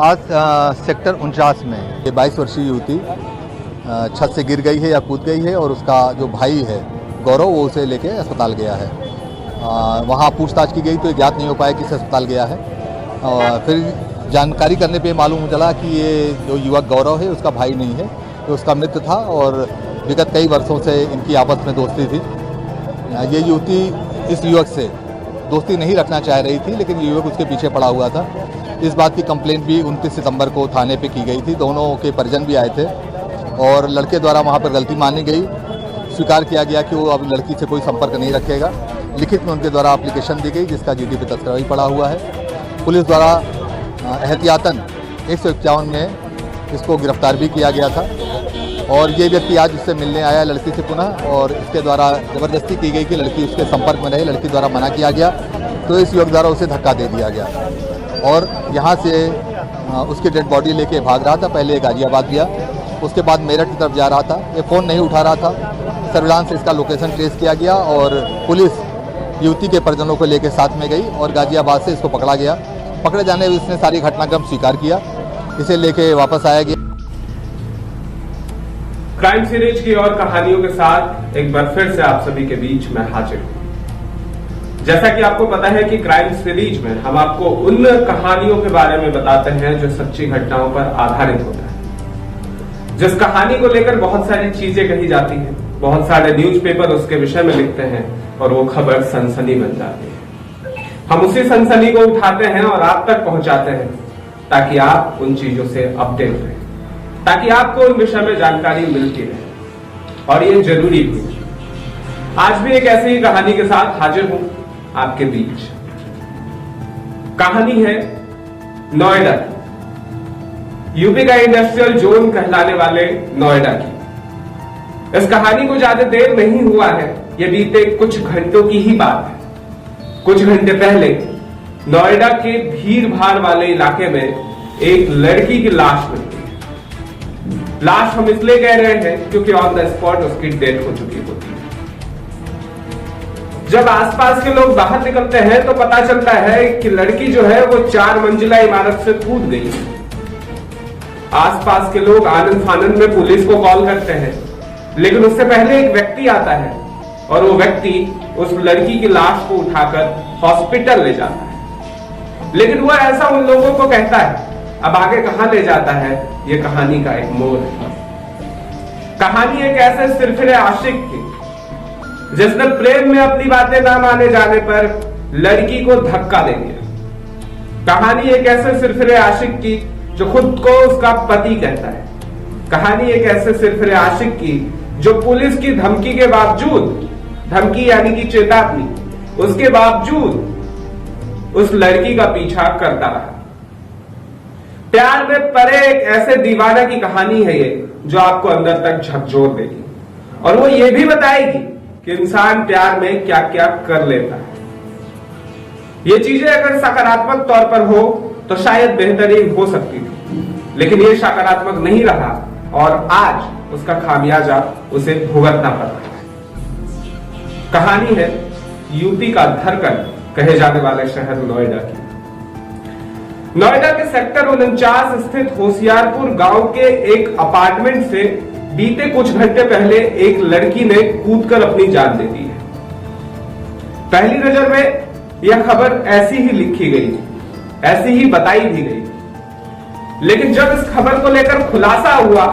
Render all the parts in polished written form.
आज सेक्टर 49 में ये 22 वर्षीय युवती छत से गिर गई है या कूद गई है और उसका जो भाई है गौरव वो उसे लेके अस्पताल गया है। वहाँ पूछताछ की गई तो ज्ञात नहीं हो पाया कि अस्पताल गया है। फिर जानकारी करने पे मालूम चला कि ये जो युवक गौरव है उसका भाई नहीं है, तो उसका मित्र था और विगत कई वर्षों से इनकी आपस में दोस्ती थी। ये युवती इस युवक से दोस्ती नहीं रखना चाह रही थी, लेकिन युवक उसके पीछे पड़ा हुआ था। इस बात की कंप्लेंट भी 29 सितंबर को थाने पे की गई थी। दोनों के परिजन भी आए थे और लड़के द्वारा वहाँ पर गलती मानी गई। स्वीकार किया गया कि वो अब लड़की से कोई संपर्क नहीं रखेगा। लिखित में उनके द्वारा एप्लीकेशन दी गई जिसका जीडी पे तस्करी पड़ा हुआ है। पुलिस द्वारा एहतियातन 151 में इसको गिरफ्तार भी किया गया था और ये व्यक्ति आज उससे मिलने आया लड़की से पुनः, और इसके द्वारा ज़बरदस्ती की गई कि लड़की उसके संपर्क में रहे। लड़की द्वारा मना किया गया तो इस युवक द्वारा उसे धक्का दे दिया गया और यहाँ से उसकी डेड बॉडी लेके भाग रहा था। पहले गाजियाबाद गया, उसके बाद मेरठ की तरफ जा रहा था। ये फ़ोन नहीं उठा रहा था। सर्विलांस से इसका लोकेशन ट्रेस किया गया और पुलिस युवती के परिजनों को लेकर साथ में गई और गाजियाबाद से इसको पकड़ा गया। पकड़े जाने में इसने सारी घटनाक्रम स्वीकार किया। इसे लेके वापस आया गया। क्राइम सीरीज की और कहानियों के साथ एक बार फिर से आप सभी के बीच में हाजिर हूं। जैसा कि आपको पता है कि क्राइम सीरीज में हम आपको उन कहानियों के बारे में बताते हैं जो सच्ची घटनाओं पर आधारित होता है। जिस कहानी को लेकर बहुत सारी चीजें कही जाती हैं, बहुत सारे न्यूज़पेपर उसके विषय में लिखते हैं और वो खबर सनसनी बन जाती है। हम उसी सनसनी को उठाते हैं और आप तक पहुंचाते हैं ताकि आप उन चीजों से अपडेट रहें, ताकि आपको उन विषय में जानकारी मिलती रहे और ये जरूरी भी। आज भी एक ऐसी ही कहानी के साथ हाजिर हूं आपके बीच। कहानी है नोएडा की, यूपी का इंडस्ट्रियल जोन कहलाने वाले नोएडा की। इस कहानी को ज्यादा देर नहीं हुआ है, ये बीते कुछ घंटों की ही बात है। कुछ घंटे पहले नोएडा के भीड़ भाड़ वाले इलाके में एक लड़की की लाश मिली। लाश हम इसलिए कह रहे हैं क्योंकि ऑन द स्पॉट उसकी डेथ हो चुकी होती है। जब आसपास के लोग बाहर निकलते हैं तो पता चलता है कि लड़की जो है वो 4 मंजिला इमारत से कूद गई। आसपास के लोग आनंद फानंद में पुलिस को कॉल करते हैं, लेकिन उससे पहले एक व्यक्ति आता है और वो व्यक्ति उस लड़की की लाश को उठाकर हॉस्पिटल ले जाता है। लेकिन वो ऐसा उन लोगों को कहता है, अब आगे कहां ले जाता है ये कहानी का एक मोड़ है। कहानी एक ऐसे सिरफिरे आशिक की जिसने प्रेम में अपनी बातें ना माने जाने पर लड़की को धक्का दे दिया। कहानी एक ऐसे सिरफिरे आशिक की जो खुद को उसका पति कहता है। कहानी एक ऐसे सिरफिरे आशिक की जो पुलिस की धमकी के बावजूद, धमकी यानी कि चेतावनी, उसके बावजूद उस लड़की का पीछा करता रहा। प्यार में पड़े एक ऐसे दीवाना की कहानी है ये जो आपको अंदर तक झकझोर देगी और वो ये भी बताएगी कि इंसान प्यार में क्या क्या कर लेता है। ये चीजें अगर सकारात्मक तौर पर हो तो शायद बेहतरीन हो सकती थी, लेकिन ये सकारात्मक नहीं रहा और आज उसका खामियाजा उसे भुगतना पड़ रहा है। कहानी है यूपी का धड़कन कहे जाने वाले शहर नोएडा की। नोएडा के सेक्टर 49 स्थित होशियारपुर गांव के एक अपार्टमेंट से बीते कुछ घंटे पहले एक लड़की ने कूदकर अपनी जान दे दी है। पहली नजर में यह खबर ऐसी ही लिखी गई, ऐसी ही बताई भी गई, लेकिन जब इस खबर को लेकर खुलासा हुआ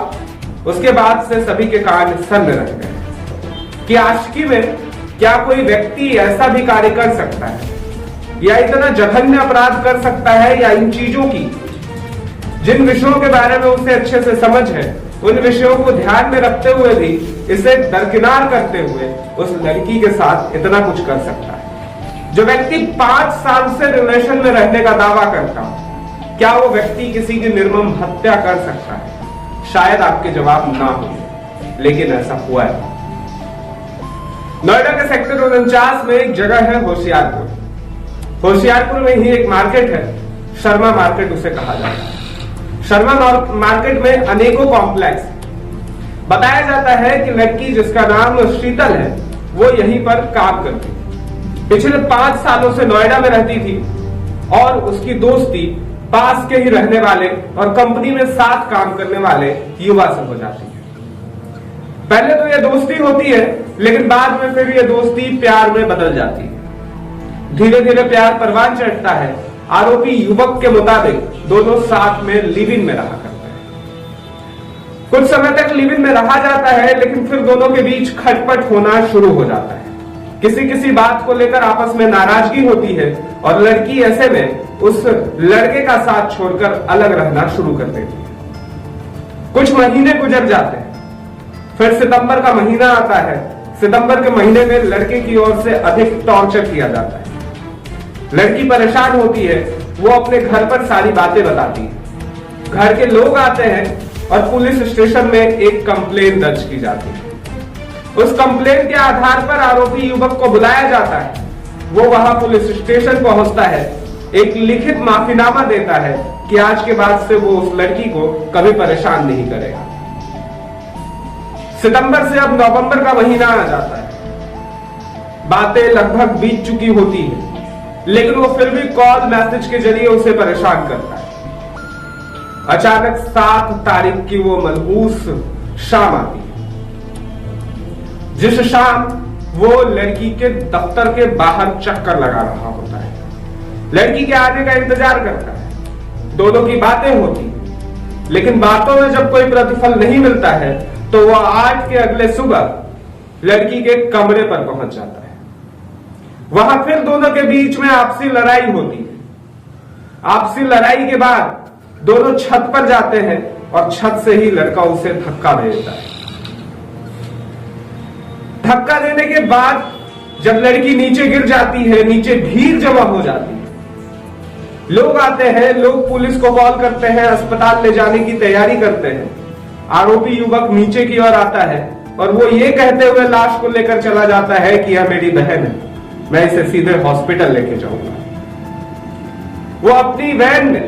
उसके बाद से सभी के कान सन्न रह गए कि आशिकी में क्या कोई व्यक्ति ऐसा भी कार्य कर सकता है या इतना जघन्य अपराध कर सकता है, या इन चीजों की जिन विषयों के बारे में उसे अच्छे से समझ है उन विषयों को ध्यान में रखते हुए भी इसे दरकिनार करते हुए उस लड़की के साथ इतना कुछ कर सकता है। जो व्यक्ति 5 साल से रिलेशन में रहने का दावा करता हो, क्या वो व्यक्ति किसी की निर्मम हत्या कर सकता है? शायद आपके जवाब ना हो, लेकिन ऐसा हुआ है। नोएडा के सेक्टर 49 में एक जगह है होशियारपुर। होशियारपुर में ही एक मार्केट है, शर्मा मार्केट उसे कहा जाता है। शर्मा मार्केट में अनेकों कॉम्प्लेक्स। बताया जाता है कि लड़की जिसका नाम शीतल है वो यहीं पर काम करती थी। पिछले 5 सालों से नोएडा में रहती थी और उसकी दोस्ती पास के ही रहने वाले और कंपनी में साथ काम करने वाले युवा से हो जाती है। पहले तो यह दोस्ती होती है, लेकिन बाद में फिर यह दोस्ती प्यार में बदल जाती है। धीरे धीरे प्यार परवान चढ़ता है। आरोपी युवक के मुताबिक दोनों साथ में लिव इन में रहा करते हैं। कुछ समय तक लिव इन में रहा जाता है, लेकिन फिर दोनों के बीच खटपट होना शुरू हो जाता है। किसी किसी बात को लेकर आपस में नाराजगी होती है और लड़की ऐसे में उस लड़के का साथ छोड़कर अलग रहना शुरू कर देती है। कुछ महीने गुजर जाते हैं, फिर सितंबर का महीना आता है। सितंबर के महीने में लड़के की ओर से अधिक टॉर्चर किया जाता है। लड़की परेशान होती है, वो अपने घर पर सारी बातें बताती है। घर के लोग आते हैं और पुलिस स्टेशन में एक कंप्लेन दर्ज की जाती है। उस कंप्लेन के आधार पर आरोपी युवक को बुलाया जाता है। वो वहां पुलिस स्टेशन पहुंचता है, एक लिखित माफीनामा देता है कि आज के बाद से वो उस लड़की को कभी परेशान नहीं करेगा। सितंबर से अब नवंबर का महीना आ जाता है। बातें लगभग बीत चुकी होती है, लेकिन वो फिर भी कॉल मैसेज के जरिए उसे परेशान करता है। अचानक 7 तारीख की वो मनहूस शाम आती है, जिस शाम वो लड़की के दफ्तर के बाहर चक्कर लगा रहा होता है। लड़की के आने का इंतजार करता है। दोनों की बातें होती हैं, लेकिन बातों में जब कोई प्रतिफल नहीं मिलता है तो वह 8 के अगले सुबह लड़की के कमरे पर पहुंच जाता है। वहां फिर दोनों के बीच में आपसी लड़ाई होती है। आपसी लड़ाई के बाद दोनों छत पर जाते हैं और छत से ही लड़का उसे धक्का दे देता है। धक्का देने के बाद जब लड़की नीचे गिर जाती है, नीचे भीड़ जमा हो जाती है। लोग आते हैं, लोग पुलिस को कॉल करते हैं, अस्पताल ले जाने की तैयारी करते हैं। आरोपी युवक नीचे की ओर आता है और वो ये कहते हुए लाश को लेकर चला जाता है कि यह मेरी बहन है, मैं इसे सीधे हॉस्पिटल लेके जाऊंगा। वो अपनी वैन में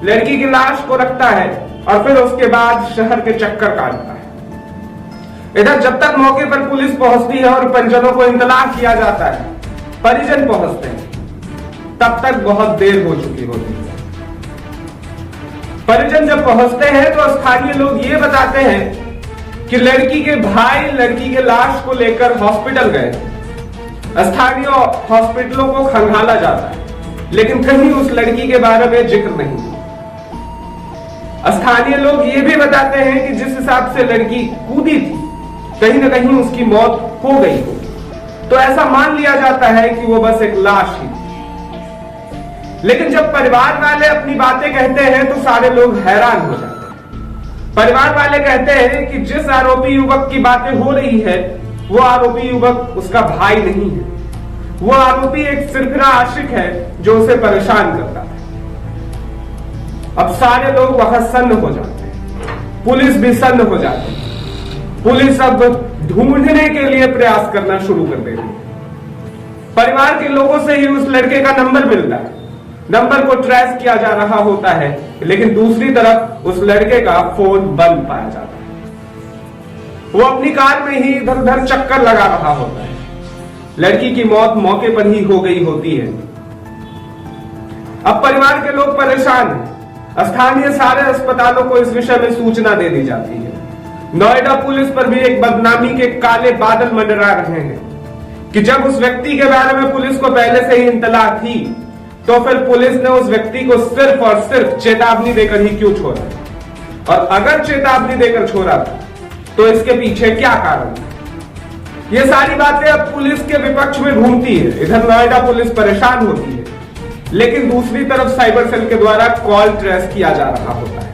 लड़की की लाश को रखता है और फिर उसके बाद शहर के चक्कर काटता है। इधर जब तक मौके पर पुलिस पहुंचती है और परिजनों को इंतलाह किया जाता है, परिजन पहुंचते हैं, तब तक बहुत देर हो चुकी होती है। परिजन जब पहुंचते हैं तो स्थानीय लोग ये बताते हैं कि लड़की के भाई लड़की के लाश को लेकर हॉस्पिटल गए। स्थानीय हॉस्पिटलों को खंगाला जाता है, लेकिन कहीं उस लड़की के बारे में जिक्र नहीं। स्थानीय लोग ये भी बताते हैं कि जिस हिसाब से लड़की कूदी थी, कहीं ना कहीं उसकी मौत हो गई हो, तो ऐसा मान लिया जाता है कि वो बस एक लाश ही। लेकिन जब परिवार वाले अपनी बातें कहते हैं तो सारे लोग हैरान हो जाते हैं। परिवार वाले कहते हैं कि जिस आरोपी युवक की बातें हो रही है, वो आरोपी युवक उसका भाई नहीं है। वो आरोपी एक सिरफिरा आशिक है जो उसे परेशान करता है। अब सारे लोग वहां सन्न हो जाते हैं, पुलिस भी सन्न हो जाती है। पुलिस अब ढूंढने के लिए प्रयास करना शुरू कर देती है। परिवार के लोगों से ही उस लड़के का नंबर मिलता है। नंबर को ट्रेस किया जा रहा होता है, लेकिन दूसरी तरफ उस लड़के का फोन बंद पाया जाता है। वो अपनी कार में ही इधर उधर चक्कर लगा रहा होता है। लड़की की मौत मौके पर ही हो गई होती है। अब परिवार के लोग परेशान हैं। स्थानीय सारे अस्पतालों को इस विषय में सूचना दे दी जाती है। नोएडा पुलिस पर भी एक बदनामी के काले बादल मंडरा रहे हैं कि जब उस व्यक्ति के बारे में पुलिस को पहले से ही इंतला थी, तो फिर पुलिस ने उस व्यक्ति को सिर्फ और सिर्फ चेतावनी देकर ही क्यों छोड़ा, और अगर चेतावनी देकर छोड़ा तो इसके पीछे क्या कारण है। ये सारी बातें अब पुलिस के विपक्ष में घूमती है। इधर नोएडा पुलिस परेशान होती है, लेकिन दूसरी तरफ साइबर सेल के द्वारा कॉल ट्रेस किया जा रहा होता है।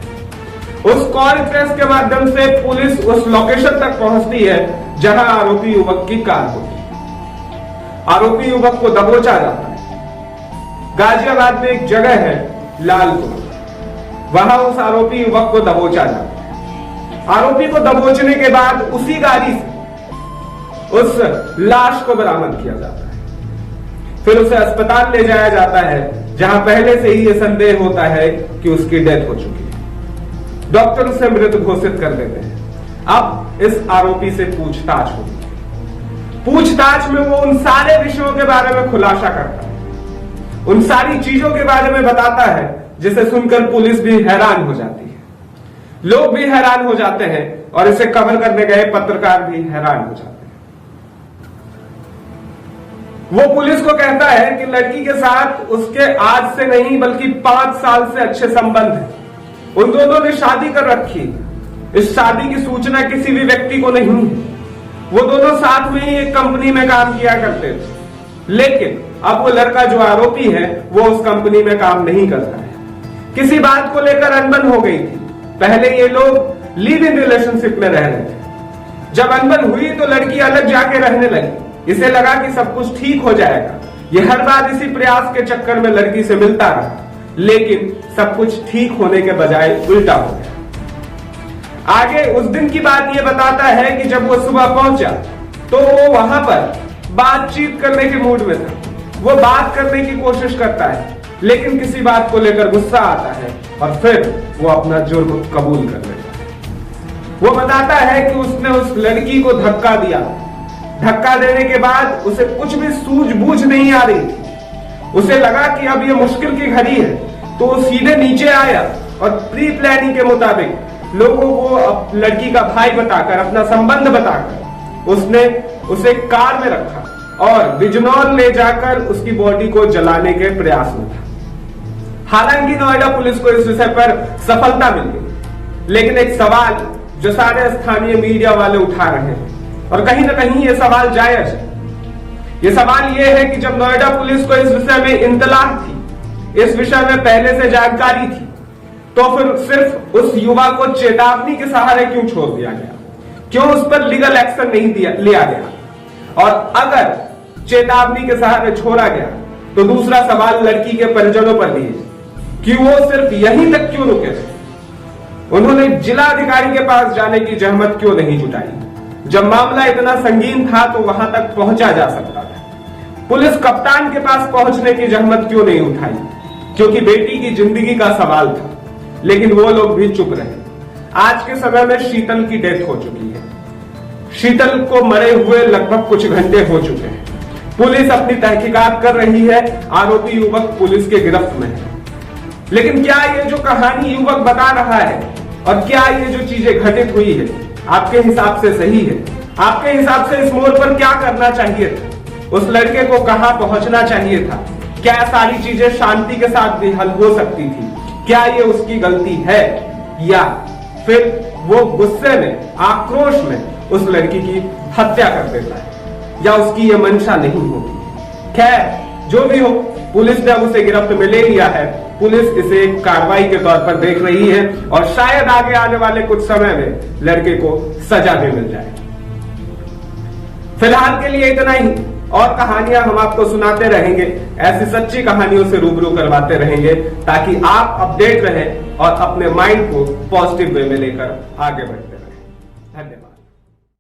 उस कॉल ट्रेस के माध्यम से पुलिस उस लोकेशन तक पहुंचती है जहां आरोपी युवक की कार होती है। आरोपी युवक को दबोचा जाता है। गाजियाबाद में एक जगह है लालपुर, वहां उस आरोपी युवक को दबोचा जाता है। आरोपी को दबोचने के बाद उसी गाड़ी से उस लाश को बरामद किया जाता है। फिर उसे अस्पताल ले जाया जाता है, जहां पहले से ही यह संदेह होता है कि उसकी डेथ हो चुकी है। डॉक्टर उसे मृत घोषित कर देते हैं। अब इस आरोपी से पूछताछ होती है। पूछताछ में वो उन सारे विषयों के बारे में खुलासा करता है, उन सारी चीजों के बारे में बताता है जिसे सुनकर पुलिस भी हैरान हो जाती है, लोग भी हैरान हो जाते हैं और इसे कवर करने गए पत्रकार भी हैरान हो जाते हैं। वो पुलिस को कहता है कि लड़की के साथ उसके आज से नहीं बल्कि 5 साल से अच्छे संबंध हैं। उन दोनों ने शादी कर रखी। इस शादी की सूचना किसी भी व्यक्ति को नहीं है। वो दोनों साथ में ही एक कंपनी में काम किया करते थे, लेकिन अब वो लड़का जो आरोपी है वो उस कंपनी में काम नहीं करता है। किसी बात को लेकर अनबन हो गई थी। पहले ये लोग लिव इन रिलेशनशिप में रह रहे थे। जब अनबन हुई तो लड़की अलग जाके रहने लगी। इसे लगा कि सब कुछ ठीक हो जाएगा। ये हर बार इसी प्रयास के चक्कर में लड़की से मिलता रहा, लेकिन सब कुछ ठीक होने के बजाय उल्टा हो गया। आगे उस दिन की बात ये बताता है कि जब वो सुबह पहुंचा तो वो वहां पर बातचीत करने के मूड में था। वो बात करने की कोशिश करता है, लेकिन किसी बात को लेकर गुस्सा आता है और फिर वो अपना जुर्म कबूल कर लेता है। वो बताता है कि उसने उस लड़की को धक्का दिया। धक्का देने के बाद उसे कुछ भी सूझबूझ नहीं आ रही थी। उसे लगा कि अब ये मुश्किल की घड़ी है, तो वो सीधे नीचे आया और प्री प्लानिंग के मुताबिक लोगों को लड़की का भाई बताकर, अपना संबंध बताकर उसने उसे कार में रखा और बिजनौर ले जाकर उसकी बॉडी को जलाने के प्रयास में था। हालांकि नोएडा पुलिस को इस विषय पर सफलता मिल गई, लेकिन एक सवाल जो सारे स्थानीय मीडिया वाले उठा रहे हैं और कहीं ना कहीं ये सवाल जायज है। ये सवाल ये है कि जब नोएडा पुलिस को इस विषय में इंतलाह थी, इस विषय में पहले से जानकारी थी, तो फिर सिर्फ उस युवा को चेतावनी के सहारे क्यों छोड़ दिया गया? क्यों उस पर लीगल एक्शन नहीं लिया गया? और अगर चेतावनी के सहारे छोड़ा गया तो दूसरा सवाल लड़की के परिजनों पर भी है कि वो सिर्फ यहीं तक क्यों रुके थे? उन्होंने जिला अधिकारी के पास जाने की जहमत क्यों नहीं जुटाई? जब मामला इतना संगीन था तो वहां तक पहुंचा जा सकता था। पुलिस कप्तान के पास पहुंचने की जहमत क्यों नहीं उठाई? क्योंकि बेटी की जिंदगी का सवाल था, लेकिन वो लोग भी चुप रहे। आज के समय में शीतल की डेथ हो चुकी है। शीतल को मरे हुए लगभग कुछ घंटे हो चुके हैं। पुलिस अपनी तहकीकात कर रही है। आरोपी युवक पुलिस के गिरफ्त में है। लेकिन क्या ये जो कहानी युवक बता रहा है और क्या ये जो चीजें घटित हुई है आपके हिसाब से सही है? आपके हिसाब से इस मोड़ पर क्या करना चाहिए था? उस लड़के को कहां पहुंचना चाहिए था? क्या सारी चीजें शांति के साथ भी हल हो सकती थी? क्या ये उसकी गलती है या फिर वो गुस्से में, आक्रोश में उस लड़की की हत्या कर देता है, या उसकी ये मंशा नहीं होती? खैर जो भी हो, पुलिस ने अब उसे गिरफ्त में ले लिया है। पुलिस इसे एक कार्रवाई के तौर पर देख रही है और शायद आगे आने वाले कुछ समय में लड़के को सजा भी मिल जाए। फिलहाल के लिए इतना ही, और कहानियां हम आपको सुनाते रहेंगे। ऐसी सच्ची कहानियों से रूबरू करवाते रहेंगे ताकि आप अपडेट रहें और अपने माइंड को पॉजिटिव वे में लेकर आगे बढ़ते रहें। धन्यवाद।